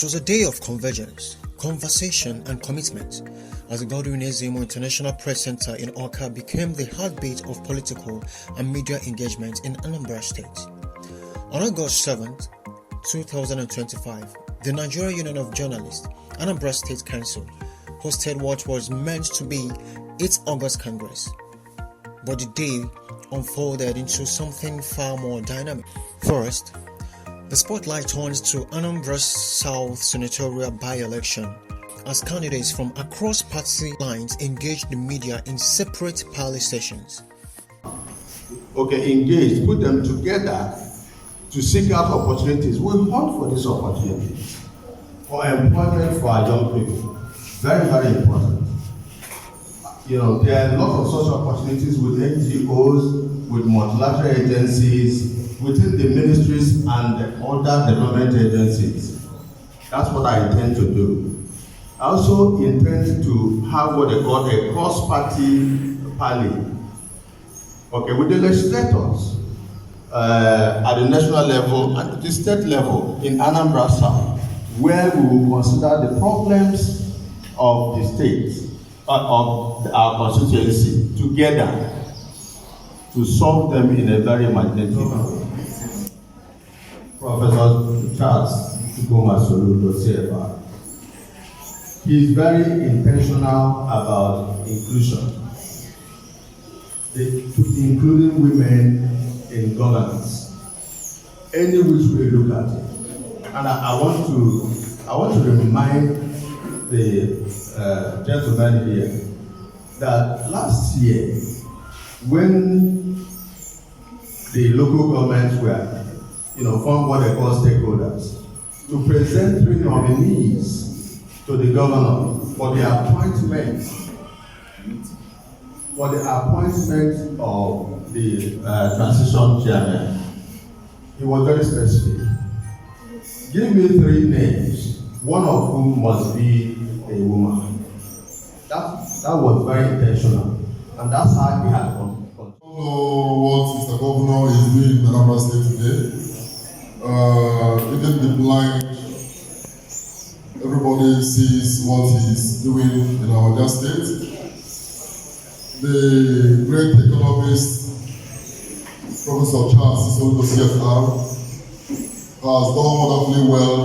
It was a day of convergence, conversation, and commitment as the Godwin Ezemo International Press Center in Awka became the heartbeat of political and media engagement in Anambra State. On August 7th, 2025, the Nigeria Union of Journalists, Anambra State Council, hosted what was meant to be its August Congress. But the day unfolded into something far more dynamic. First, the spotlight turns to Anambra South senatorial by-election as candidates from across party lines engaged the media in separate Parley sessions. Engage, put them together to seek out opportunities. We hunt for these opportunities for employment for our young people. Very, very important. There are a lot of such opportunities with NGOs, with multilateral agencies, within the ministries and the other development agencies. That's what I intend to do. I also intend to have what they call a cross-party Parley. With the legislators at the national level and the state level in Anambra South, where we will consider the problems of the state, of our constituency, together to solve them in a very imaginative way. Professor Charles Soludo, CFR. He is very intentional about inclusion, including women in governance, any which way you look at it. And I want to remind the gentleman here that last year, when the local governments were formed what they call stakeholders, to present 3 nominees to the governor for the appointment of the transition chairman. He was very specific. Give me 3 names, one of whom must be a woman. That was very intentional, and that's how he had come. I don't know what Mr. Governor is doing in Anambra State today. Even the blind, everybody sees what he's doing in our state. The great economist, Professor Charles Soludo, CFR, has done wonderfully well.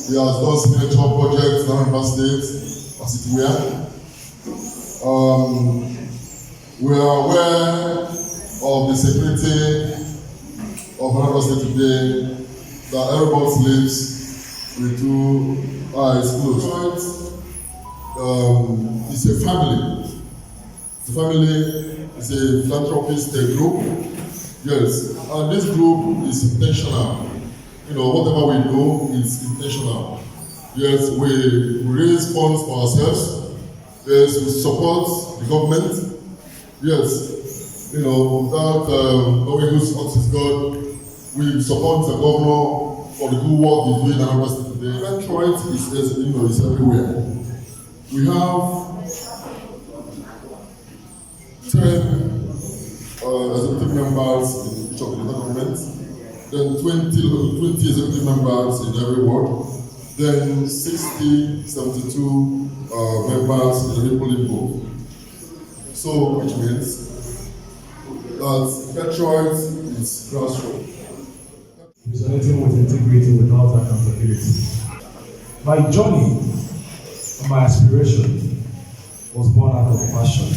He has done signature projects in Anambra State, as it were. We are aware of the security of Anambra State today, that everybody sleeps with 2 eyes closed. It's a family. It's a family, it's a philanthropist group. Yes, and this group is intentional. Whatever we do is intentional. Yes, we raise funds for ourselves. Yes, we support the government. Yes, without knowing whose heart is God, we support the governor for the good work he's doing in Anambra State today. Electorate is everywhere. We have 10 executive members in each of the local governments, then 20 executive members in every ward, then 60, 72 members in every polling booth. So, which means that Detroit is grassroots. Resonating with integrity without accountability. My journey and my aspiration was born out of passion.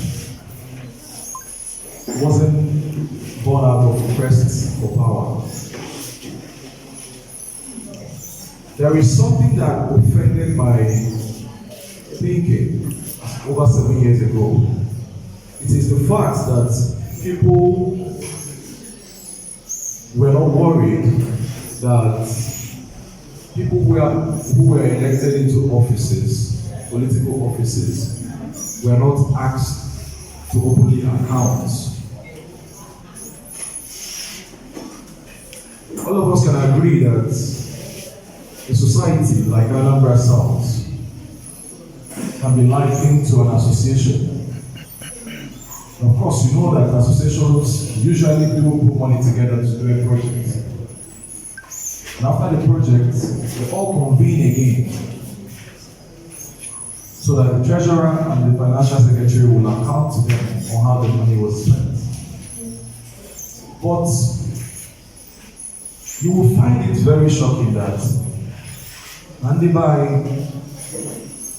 It wasn't born out of quest for power. There is something that offended my thinking over 7 years ago. It is the fact that people were not worried that people who were elected into offices, political offices, were not asked to openly account. All of us can agree that a society like Anambra South can be likened to an association. And of course, you know that associations usually people put money together to do a project. And after the project, they all convene again so that the treasurer and the financial secretary will account to them on how the money was spent. But you will find it very shocking that Nandibai,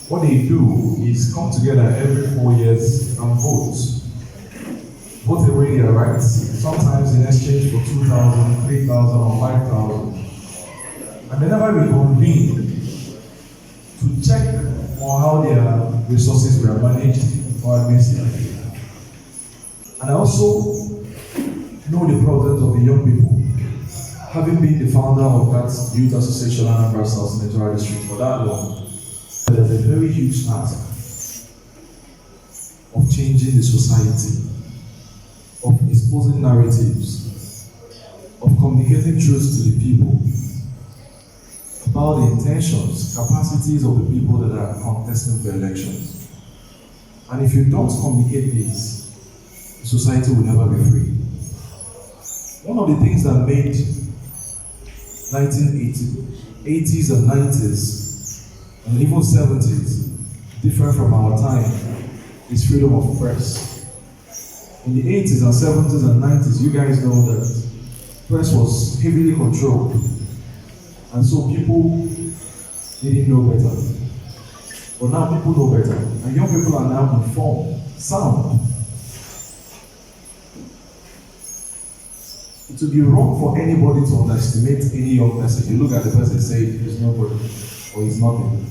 what they do is come together every 4 years and vote. Vote away their rights, sometimes in exchange for 2,000, 3,000 or 5,000. And they never reconvene to check on how their resources were managed or administered. And I also know the problems of the young people. Having been the founder of that youth association, Anambra South Senatorial District, for that long, there's a very huge task of changing the society, of exposing narratives, of communicating truths to the people about the intentions, capacities of the people that are contesting for elections. And if you don't communicate this, the society will never be free. One of the things that made 1980s and 90s and even 70s different from our time is freedom of press. In the 80s and 70s and 90s, you guys know that press was heavily controlled, and so people didn't know better. But now people know better, and young people are now informed, sound. It would be wrong for anybody to underestimate any young person. You look at the person and say, he's nobody, or he's nothing.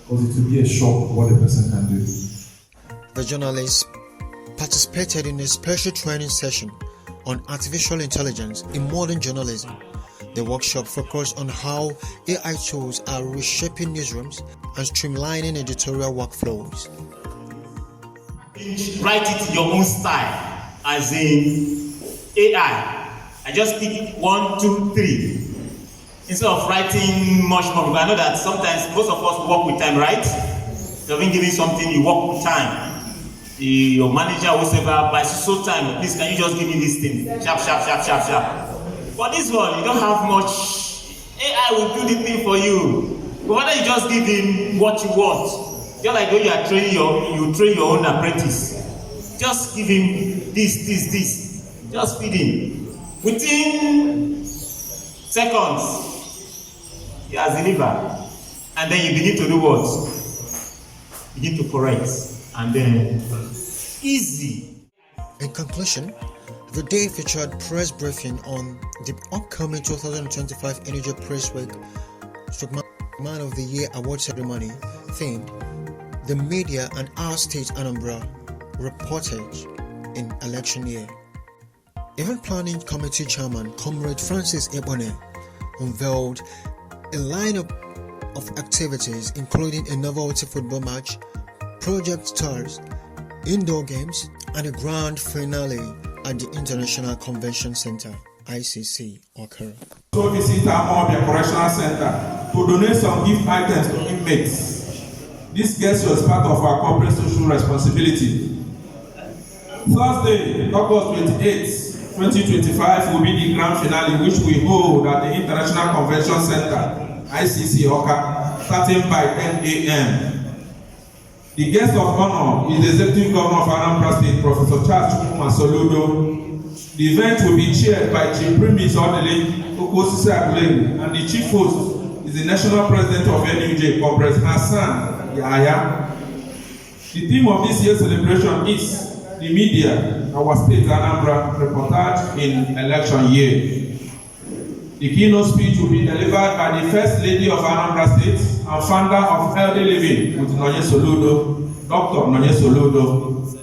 Because it would be a shock what the person can do. The journalists participated in a special training session on artificial intelligence in modern journalism. The workshop focused on how AI tools are reshaping newsrooms and streamlining editorial workflows. Write it in your own style, as in AI. I just pick 1, 2, 3 instead of writing much more. I know that sometimes most of us work with time, right? You've been given something, you work with time. Your manager will say, by so time, please can you just give me this thing? Sharp, sharp, sharp, sharp, sharp. But this one, you don't have much. AI will do the thing for you. But whether you just give him what you want, just like when you are training you train your own apprentice. Just give him this. Just feed him. Within seconds, he has delivered. And then you begin to do what? Begin to correct. And then, easy. In conclusion, the day featured press briefing on the upcoming 2025 NUJ Press Week Man of the Year Award Ceremony themed The Media and Our State Anambra Reportage in Election Year. Event Planning Committee Chairman Comrade Francis Ebone unveiled a lineup of activities including a novelty football match, project tours, indoor games, and a grand finale at the International Convention Center, ICC, Okara. So visit Amobia Correctional Center to donate some gift items to inmates. This gets as part of our corporate social responsibility. Thursday, August 28th, 2025 will be the grand finale which we hold at the International Convention Center, ICC, Okara, starting by 10 a.m. The guest of honor is the Executive Governor of Anambra State, Professor Charles Chukwuma Soludo. The event will be chaired by Chief Primis Odele Okosise Aguleri, and the chief host is the National President of NUJ, Comrade Hassan Yahya. The theme of this year's celebration is the media, our state Anambra, reportage in election year. The keynote speech will be delivered by the First Lady of Anambra State and founder of Healthy Living with Nonye Soludo, Dr. Nonye Soludo.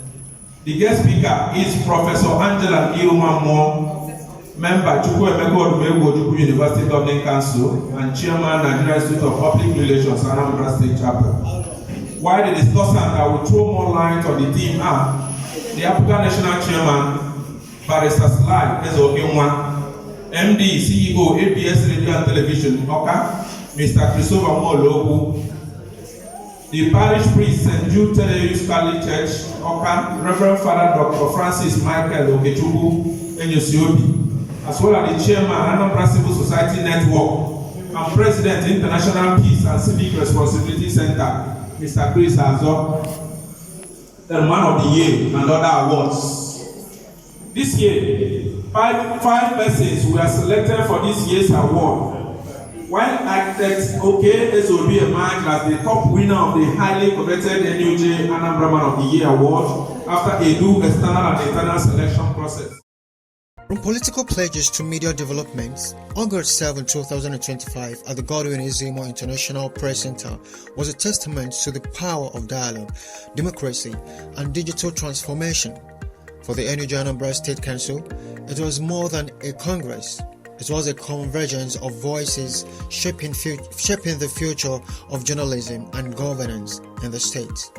The guest speaker is Professor Angela Irumamo, member Chukwuemeka Odumegwu Ojukwu University Governing Council and Chairman Nigerian Institute of Public Relations Anambra State Chapter. While the discussant that will throw more light on the theme are the African National Chairman, Barrister Sly Ezo-Inwa, MD, CEO, ABS Radio and Television, Oka, Mr. Christopher Mologu, the Parish Priest, St. Jude Teleus Catholic Church, Oka, Reverend Father Dr. Francis Michael Okechukwu, Enyosiobi, as well as the chairman, Anambra Civil Society Network, and President, International Peace and Civic Responsibility Center, Mr. Chris Azo, the Man of the Year, and other awards. This year, five persons were selected for this year's award. While architect OK Ezobi emerged as the top winner of the highly coveted NUJ Anambra Man of the Year award after a due external and internal selection process. From political pledges to media developments, August 7, 2025 at the Godwin Ezemo International Press Center was a testament to the power of dialogue, democracy, and digital transformation. For the NUJ Anambra State Council, it was more than a congress. It was a convergence of voices shaping the future of journalism and governance in the state.